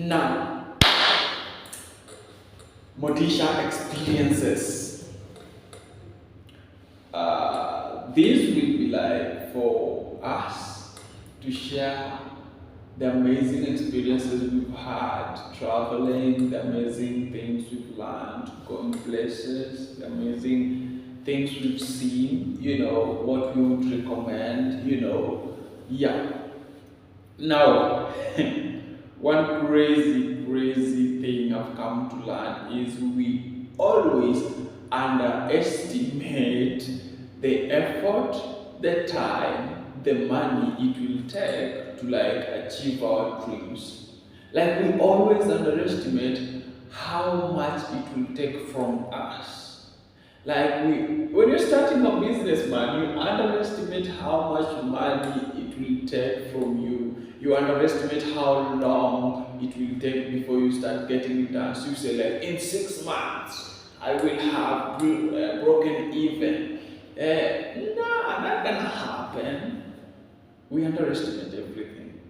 Now, MOTISHA experiences. This will be like for us to share the amazing experiences we've had traveling, the amazing things we've learned, going places, the amazing things we've seen, what we would recommend, yeah. Now, one crazy thing I've come to learn is we always underestimate the effort, the time, the money it will take to achieve our dreams. Like we always underestimate how much it will take from us. When you're starting a business, man, you underestimate how much money it will take from you. You underestimate how long it will take before you start getting returns. You say in 6 months, I will have broken even. Nah, not gonna happen. We underestimate everything.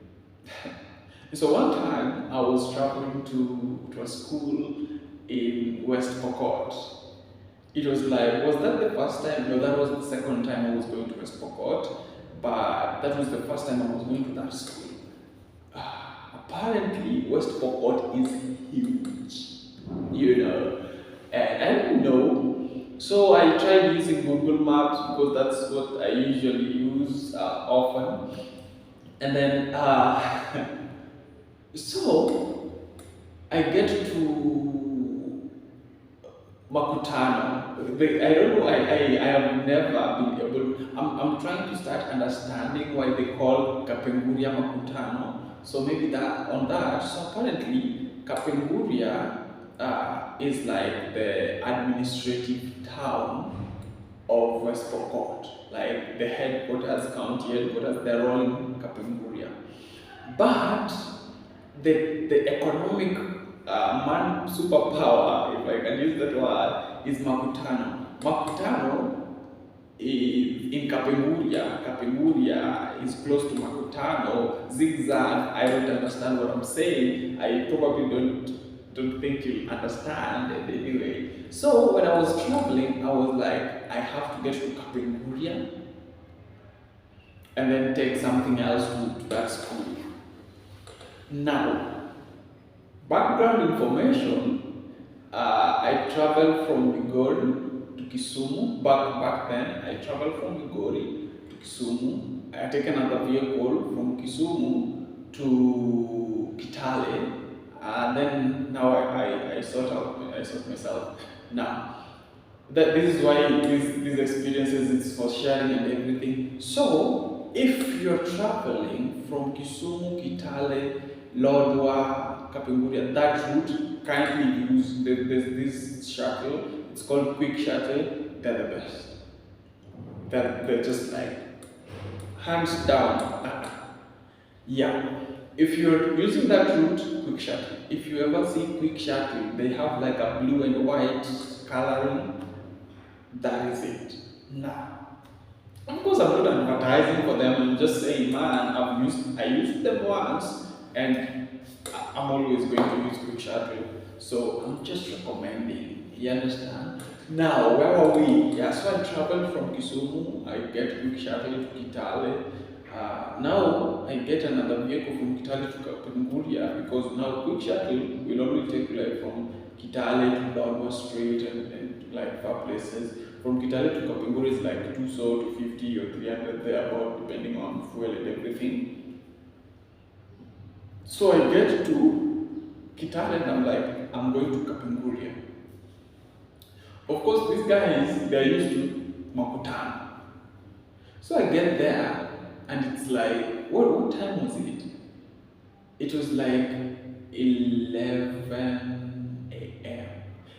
So one time I was traveling to a school in West Pokot. It was that the first time? No, that was the second time I was going to West Pokot, but that was the first time I was going to that school. Apparently, West Pokot is huge, and I didn't know. So I tried using Google Maps because that's what I usually use often. And then, so I get to Makutano. I don't know, I have never been able, I'm trying to start understanding why they call Kapenguria Makutano. So maybe so apparently Kapenguria is like the administrative town of West Pokot, like the headquarters, county headquarters, they're all in Kapenguria. But the economic superpower, if I can use that word, is Makutano. Makutano is in Kapenguria. Kapenguria is close to Makutano. Zigzag, I don't understand what I'm saying. I probably don't think you'll understand it anyway. So when I was traveling, I was like, I have to get to Kapenguria and then take something else to that school. Now, background information, I traveled from Migori to Kisumu. Back then, I traveled from Migori to Kisumu. I take another vehicle from Kisumu to Kitale. And then now I sort myself. Now, this is why these experiences is for sharing and everything. So, if you're traveling from Kisumu, Kitale, Lodwar, Kapenguria, that route, kindly use this shuttle. It's called Quick Shuttle. They're the best. They're just hands down. Yeah. If you're using that route, Quick Shuttle. If you ever see Quick Shuttle, they have a blue and white coloring. That is it. Now, of course, I'm not advertising for them. I'm just saying, man, I used them once, and I'm always going to use Quick Shuttle. So I'm just recommending. You understand? Now, where are we? Yeah, so I traveled from Kisumu. I get Quick Shuttle to Kitale. Now I get another vehicle from Kitale to Kapenguria because now Quick Shuttle will only take from Kitale to Lodwar Street and far places. From Kitale to Kapenguria is 250 or 300 thereabout, depending on fuel and everything. So I get to Kitale and I'm going to Kapenguria. Of course, these guys, they're used to Makutano. So I get there. And it's what time was it? It was 11 a.m.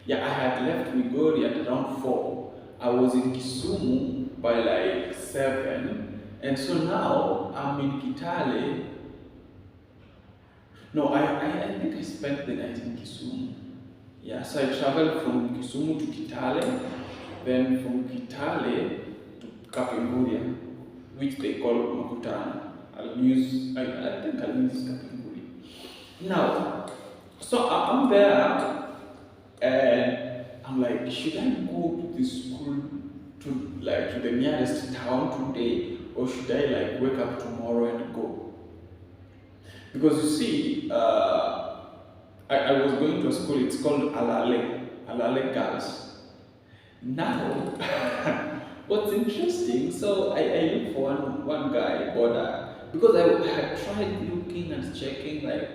Yeah, I had left Migori at around 4. I was in Kisumu by 7. And so now I'm in Kitale. No, I think I spent the night in Kisumu. Yeah, so I traveled from Kisumu to Kitale, then from Kitale to Kapenguria, which they call Makutano. I think I'll use Kapenguria. Now, So I'm there and I'm like, should I go to this school to the nearest town today, or should I like wake up tomorrow and go? Because you see, I was going to a school. It's called Alale Girls. Now, what's interesting? So I look for one guy, but because I had tried looking and checking like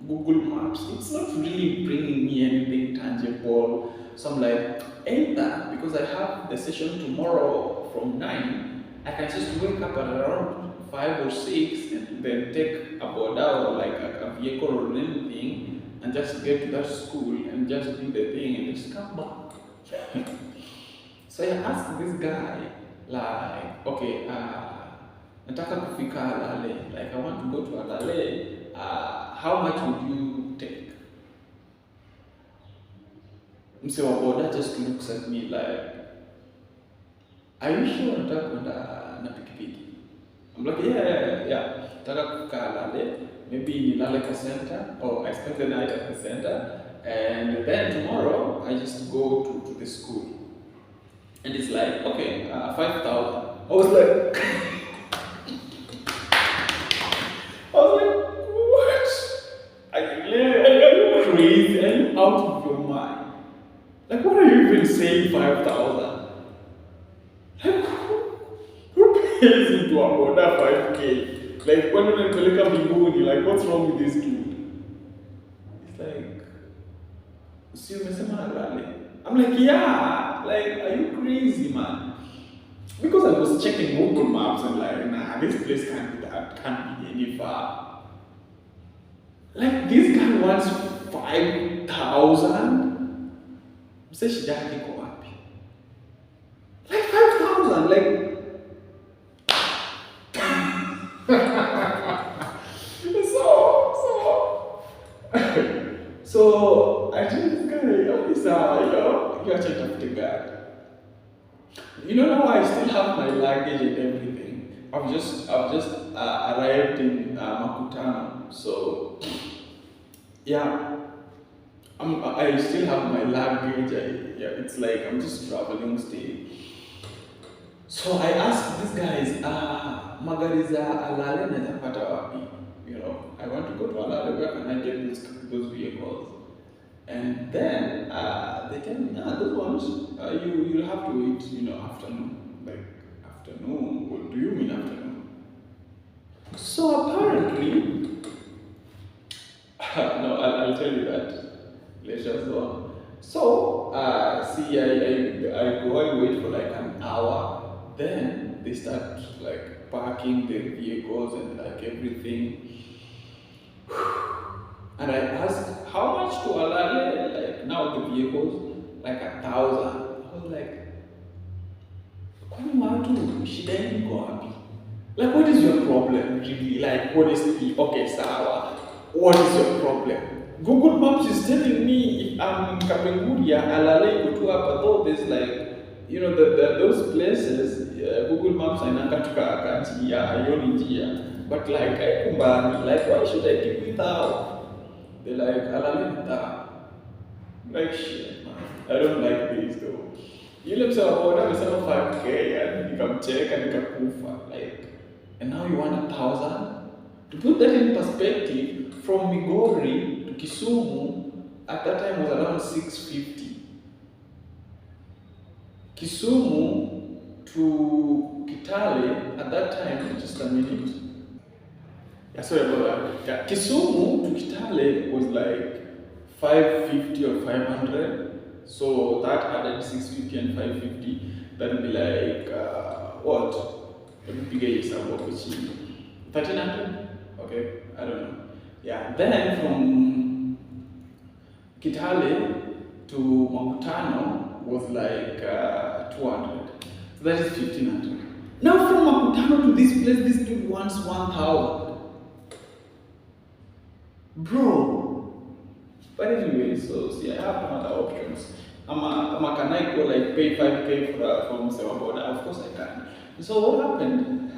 Google Maps, it's not really bringing me anything tangible. So I'm like, either because I have the session tomorrow from 9, I can just wake up at around 5 or 6 and then take a boda or like a vehicle or anything and just get to that school and just do the thing and just come back. So I asked this guy, like, okay, nataka kufika Alale, like I want to go to Alale, how much would you take? Mse wa boda just looks at me like, are you sure nataka kwenda na pikipiki? I'm like, yeah. Nataka kufika Alale, maybe nilale kwa center, or I spend the night at the center, and then tomorrow I just go to the school. And it's like, okay, 5,000. I was like, what? Are you crazy? Are you out of your mind? Like, what are you even saying 5,000? Like, who pays into a order 5K? Like, when I peleka mbinguni, like, what's wrong with this dude? It's like, si umesema Alale? I'm like, yeah, like, are you crazy, man? Because I was checking Google Maps and like, nah, this place can't be any far. Like, this guy wants 5,000. Say shida yake iko wapi? Like 5,000, like. So I told this guy, officer, you actually have to guard. You know, now I still have my luggage and everything. I've just arrived in Makutano, so yeah, I still have my luggage. It's like I'm just traveling still. So I asked these guys, magari za Alale naweza pata wapi? You know, I want to go to Alale. Where can I get those vehicles? And then they tell me, those ones, you'll have to wait, afternoon. Like, afternoon? What do you mean afternoon? So apparently, no, I'll tell you that later on. So, see, I go and wait for like an hour. Then they start like parking the vehicles and like everything. And I asked, how much to Alale? Like, now the vehicles, like 1,000. I was like, kwani watu shida yenu iko wapi? Like, what is your problem really? Like, honestly, okay, sawa. What is your problem? Google Maps is telling me if I'm Kapenguria, Alale go to hapa, though there's like, those places, Google Maps ainanga tukakanjia, ayoni njia. But like, haikumbani, like, why should I keep it out? They're like, Alale. Like, shit, man. I don't like this though. Yule mse wa boda amesema 5K and nikamcheka nikakufa. Like, and now you want 1,000? To put that in perspective, from Migori to Kisumu at that time was around 650. Kisumu to Kitale at that time, just a minute. Yeah, sorry about that. Yeah, Kisumu to Kitale was like 550 or 500. So that added 650 and 550. That would be like, what? Let me figure this out. 1,300? Okay, I don't know. Yeah, then from Kitale to Makutano was like 200. So that is 1,500. Now from Makutano to this place, this dude wants 1,000. Bro. But anyway, so see, I have no other options. Can I go like pay 5K from Sewaboda? Of course I can. So what happened?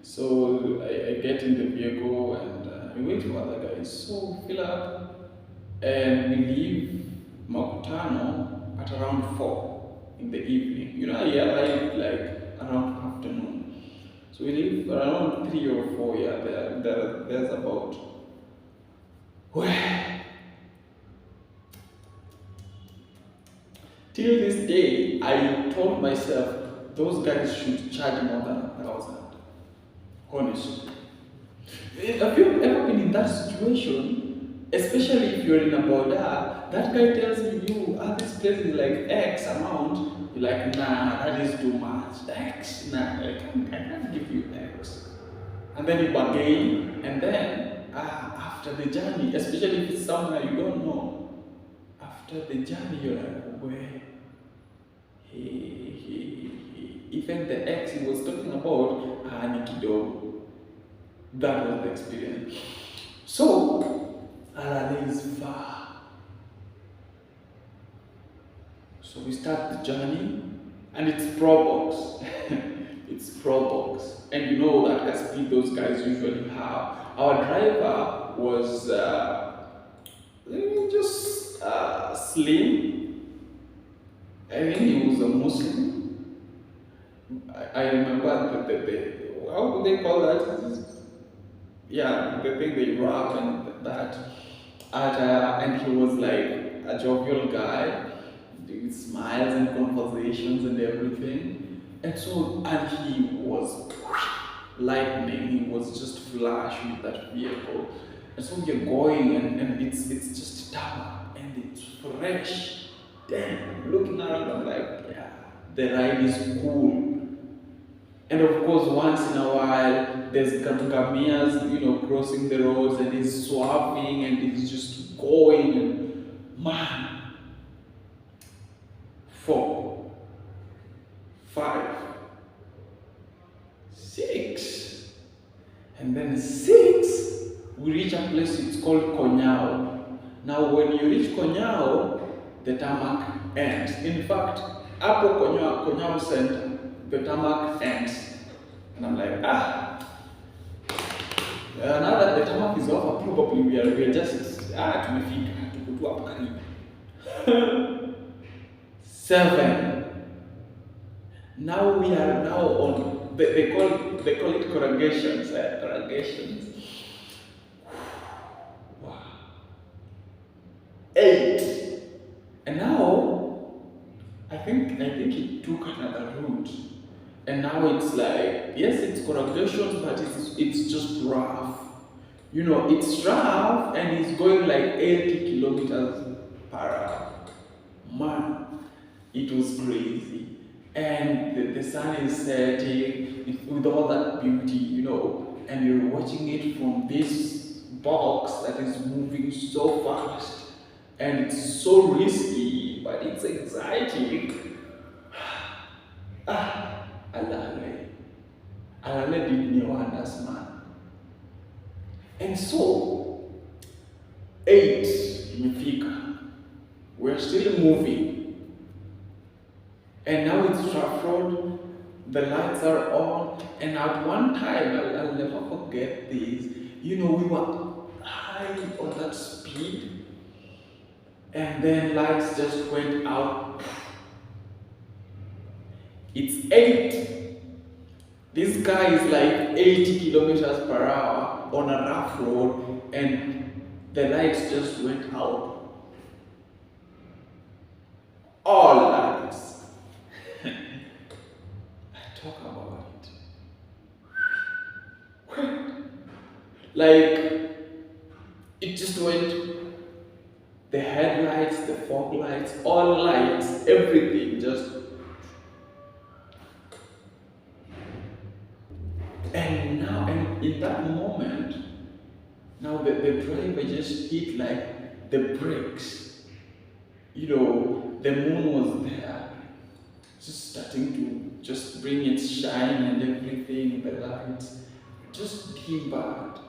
So I get in the vehicle and we wait for other guys. So we fill up and we leave Makutano at around 4 in the evening. You know, I arrived like around afternoon. So we leave around 3 or 4, yeah, there's about. Well, till this day, I told myself those guys should charge more than 1,000. Honestly. Have you ever been in that situation? Especially if you're in a border, that guy tells you, this place is like X amount. You're like, nah, that is too much. X, nah, I can't give you X. And then you bargain, and then after the journey, especially if it's somewhere you don't know, after the journey, you're like, where? Even the X he was talking about, Nikido. That was the experience. So, Alale is far. So we start the journey, and it's Pro Box. It's Pro Box. And you know that speed those guys usually have. Our driver was just slim. I think he was a Muslim. I remember the how do they call that? Yeah, the thing they wrap and that. And he was like a jovial guy, with smiles and conversations and everything. And he was lightning, he was just flash with that vehicle. And so we're going and it's just tarmac and it's fresh. Damn, looking around, I'm like, yeah, the ride is cool. And of course, once in a while, there's Gamias, crossing the roads, and he's swerving and he's just going. And man, 4, 5, 6, and then 6, we reach a place, it's called Konyao. Now, when you reach Konyao, the tarmac ends. In fact, Apo Konyao Center, the tarmac ends. And I'm like, now that the tarmac is over, probably we are just, tumefika, tuko hapo karibu. 7. Now we are on, they call it corrugations. Corrugations. Wow. 8. And now, I think it took another route. And now it's like, yes, it's corrugations, but it's just rough. It's rough and it's going like 80 kilometers per hour. Man, it was crazy. And the sun is setting with all that beauty, and you're watching it from this box that is moving so fast. And it's so risky, but it's exciting. Alale did me wonders, man. And so, 8, Mifika, we're still moving. And now it's rough road, the lights are on, and at one time, I'll never forget this, we were high on that speed, and then lights just went out. It's 8. This guy is like 80 kilometers per hour on a rough road, and the lights just went out. All lights. I talk about it. Like, it just went, the headlights, the fog lights, all lights, everything just. And in that moment, now the driver just hit like the brakes. The moon was there, just starting to just bring its shine and everything, the lights, just dim bad.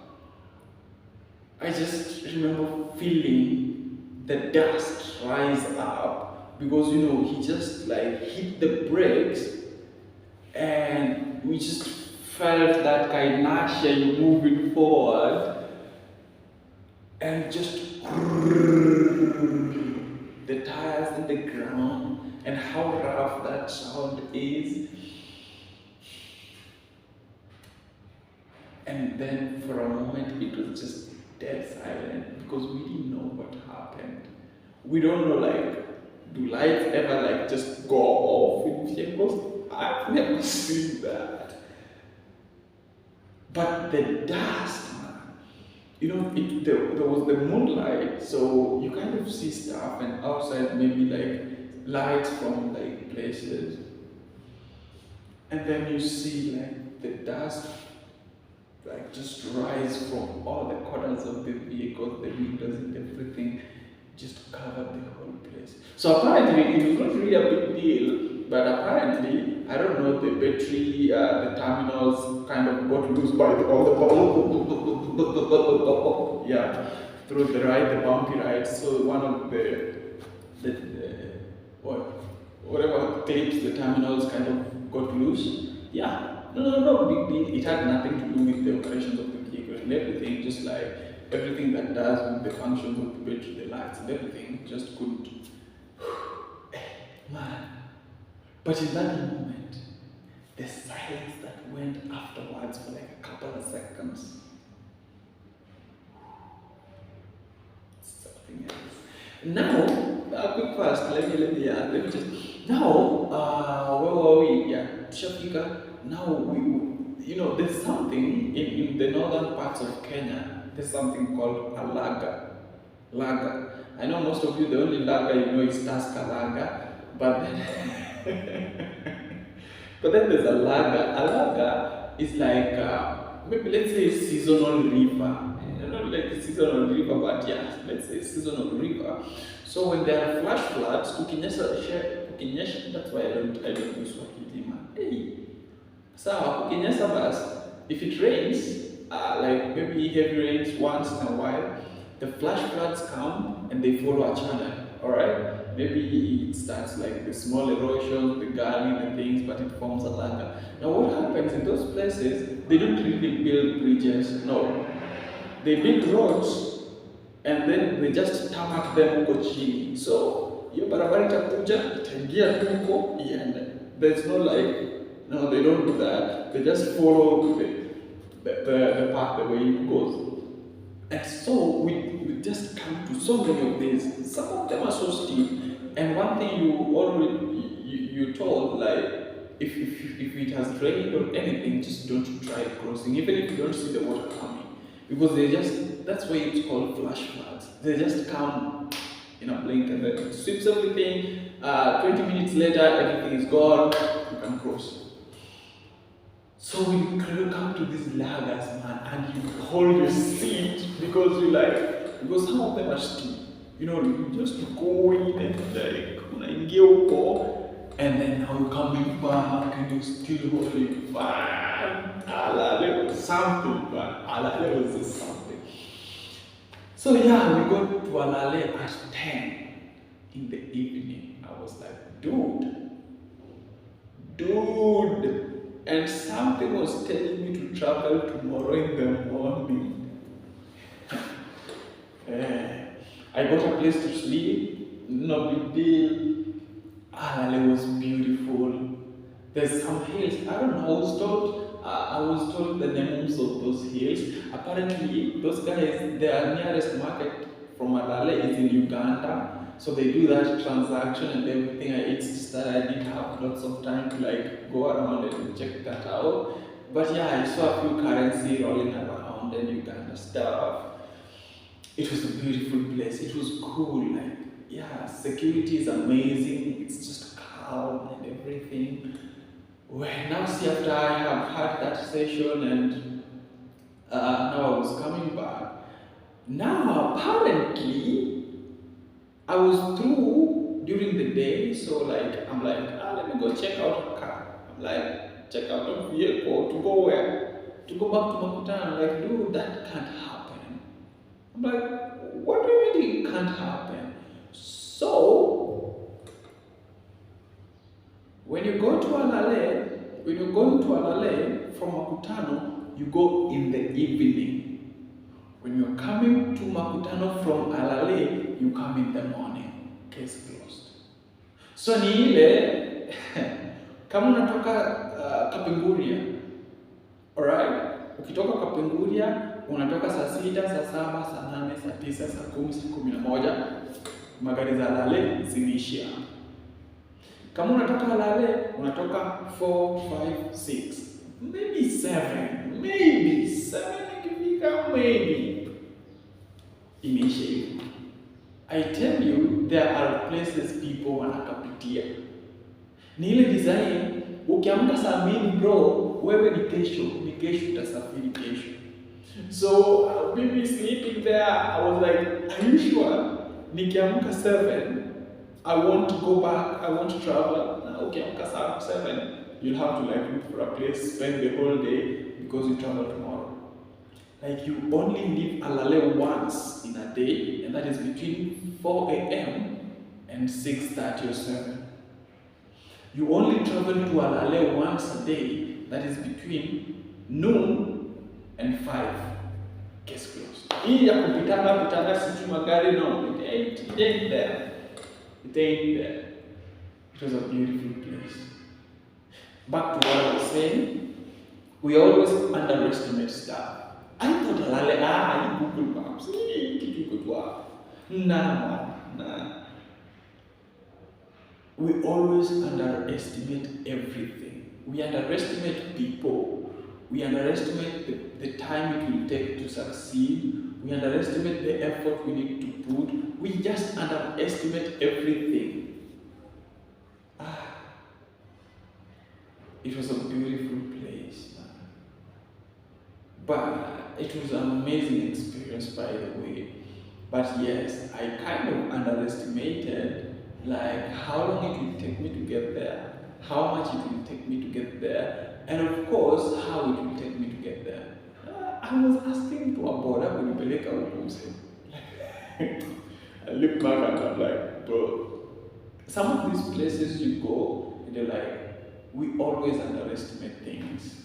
I just remember feeling the dust rise up because, he just like hit the brakes and we just felt that kind of inertia moving forward, and just the tires in the ground and how rough that sound is. And then for a moment it was just dead silent because we didn't know what happened. We don't know, like, do lights ever like just go off in vehicles? I've never seen that. But the dust, man, there was the moonlight, so you kind of see stuff, and outside maybe like lights from like places, and then you see like the dust like just rise from all the corners of the vehicles, the windows and everything, just covered the whole place. So apparently it was not really a big deal, but apparently, I don't know, the battery, the terminals kind of got loose by all the yeah, through the ride, the bumpy ride. So one of the whatever clips, the terminals kind of got loose. Yeah. No, big deal. It had nothing to do with the operations of the vehicle and everything, just like everything that does with the functions of the battery, the lights and everything, just couldn't. Man. But in that moment, the silence that went afterwards for like a couple of seconds, something else. Now, quick fast, let me just, now, where were we? Yeah, Shafika. Now there's something in the northern parts of Kenya. There's something called a lager. Lager. I know most of you, the only lager you know is Tusker lager, but then, but then there's a lager. A lager is like maybe let's say seasonal river. Not like a seasonal river, but yeah, let's say seasonal river. So when there are flash floods, kukinyesha, that's why I don't use Swahili, man. Hey. So, if it rains, like maybe heavy rains once in a while, the flash floods come and they follow a channel, alright? Maybe it starts like the small erosion, the gully, the things, but it forms a lager. Now what happens in those places, they don't really build bridges, no. They build roads and then they just tarmac them huko chini. So, hiyo barabara itakuja, itaingia tu huko, iende. There's no like, no, they don't do that. They just follow the path, the way it goes. And so we just come to so many of these. Some of them are so steep. And one thing you told, like, if it has rained or anything, just don't try crossing, even if you don't see the water coming. Because that's why it's called flash floods. They just come in a blink and then it sweeps everything. 20 minutes later, everything is gone, you can cross. So we come to these lagers, man, and you hold your seat because some of them are steep. You just go in and like, and then now you're coming back and you're still holding man. Alale was something, man. Alale was just something. So yeah, we got to Alale at 10 in the evening. I was like, dude. And something was telling me to travel tomorrow in the morning. I got a place to sleep, no big deal. Alale was beautiful. There's some hills. I don't know, I was told the names of those hills. Apparently, those guys, their nearest market from Alale is in Uganda. So they do that transaction and everything. It's just that I didn't have lots of time to like go around and check that out. But yeah, I saw a few currency rolling around and Uganda stuff. It was a beautiful place. It was cool. Like, yeah, security is amazing. It's just calm and everything. Well, now see, after I have had that session and now I was coming back. Now apparently I was through during the day, so like I'm like, let me go check out a car. I'm like, check out a vehicle to go where? To go back to Makutano. I'm like, dude, that can't happen. I'm like, what do you mean it can't happen? So when you go to Alale, from Makutano, you go in the evening. When you're you're coming to Makutano from Alale, you come in the morning. Case closed. So ni ile kama unatoka Kapenguria, alright? Ukitoka Kapenguria, unatoka saa 6, saa 7, saa 8, saa 9, saa 10, saa 11, magari za Alale zimeishia. Kama unatoka Alale, unatoka 4, 5, 6, maybe 7, ikifika maybe imeisha hivyo. I tell you, there are places people wanakapitia. Ni ile design, ukiamka saa 2 bro, wewe ni kesho utasafiri kesho. So maybe sleeping there, I was like, are you sure? Nikiamka 7, I want to go back, I want to travel. Now, ukiamka saa 7, you'll have to like look for a place, spend the whole day because you travel tomorrow. Like you only leave Alale once in a day, and that is between 4 a.m. and 6:30 or 7. You only travel to Alale once a day, that is between noon and 5. Case closed. Hii ya kupitana sijui magari, no, it ain't there. It ain't there. It was a beautiful place. Back to what I was saying, we always underestimate stuff. I thought Alale, Google Maps, nah. We always underestimate everything. We underestimate people. We underestimate the time it will take to succeed. We underestimate the effort we need to put. We just underestimate everything. It was a beautiful place. But it was an amazing experience, by the way. But yes, I kind of underestimated like how long it will take me to get there, how much it will take me to get there, and of course, how it will take me to get there. I was asking to a border kunipeleka huko mse. I look back and I'm like, bro, some of these places you go, they're like, we always underestimate things.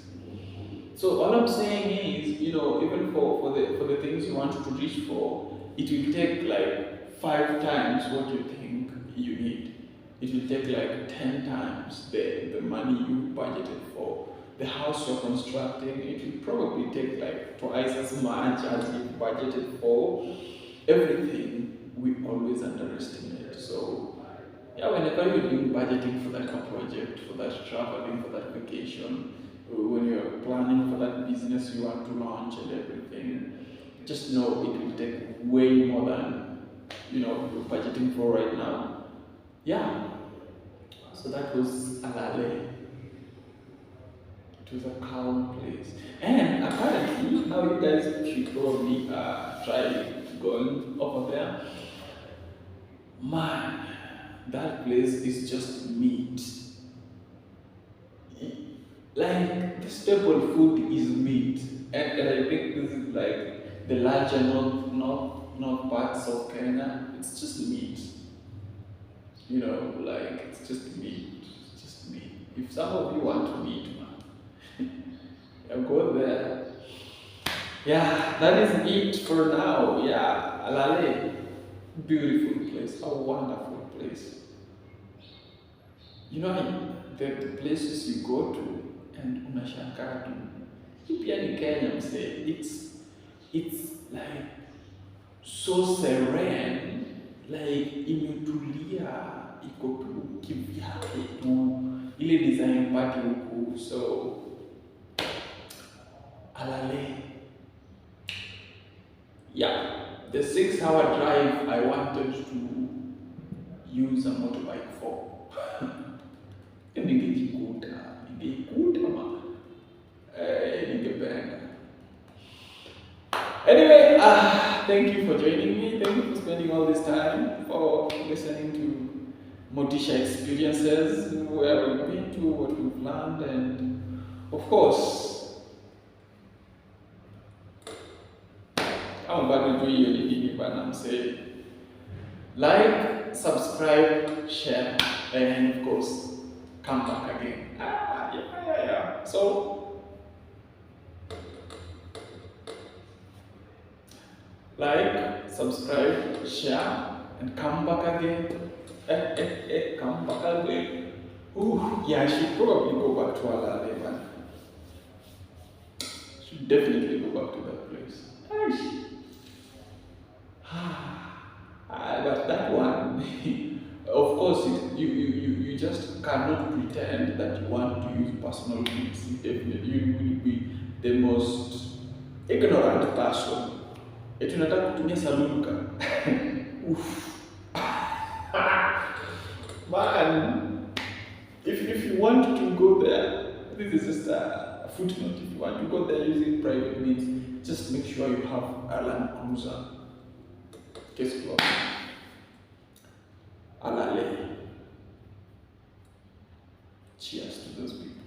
So all I'm saying is, even for the things you want to reach for, it will take like 5 times what you think you need. It will take like 10 times the money you budgeted for. The house you're constructing, it will probably take like twice as much as you budgeted for. Everything we always underestimate. So yeah, whenever you're doing budgeting for that project, for that traveling, for that vacation, when you're planning for that business you want to launch and everything, just know it will take way more than you're budgeting for right now. Yeah. So that was Alale. It was a calm place. And apparently, now you guys should probably try going over there. Man, that place is just meat. Like, the staple food is meat. And I think this is like the larger north parts of Kenya. It's just meat. Like, it's just meat. It's just meat. If some of you want meat, go there. Yeah, that is it for now. Yeah, Alale, beautiful place, a wonderful place. The places you go to and unashangaa tu. Hii pia ni Kenya mse. It's like so serene, like imetulia, iko tu kivyake tu, ile design party huku. So Alale. Yeah, the 6-hour drive I wanted to use a motorbike for. Ningejikuta ningependa. Anyway, thank you for joining me. Thank you for spending all this time, for listening to MOTISHA experiences, where we've been to, what we've learned, and of course, I'm about to do you but I'm saying, like, subscribe, share, and of course, come back again. Yeah. So, Like, subscribe, share, and come back again. Come back again. Ooh, yeah, I should probably go back to Alale, man. Should definitely go back to that place. Aish. But that one, of course, you just cannot pretend that you want to use personal things. Definitely, you will be the most ignorant person. Eti unataka kutumia salunka. Oof. Man, if you want to go there, this is just a footnote. If you want to go there using private means, just make sure you have a Land Cruiser. Guess what? Alale. Cheers to those people.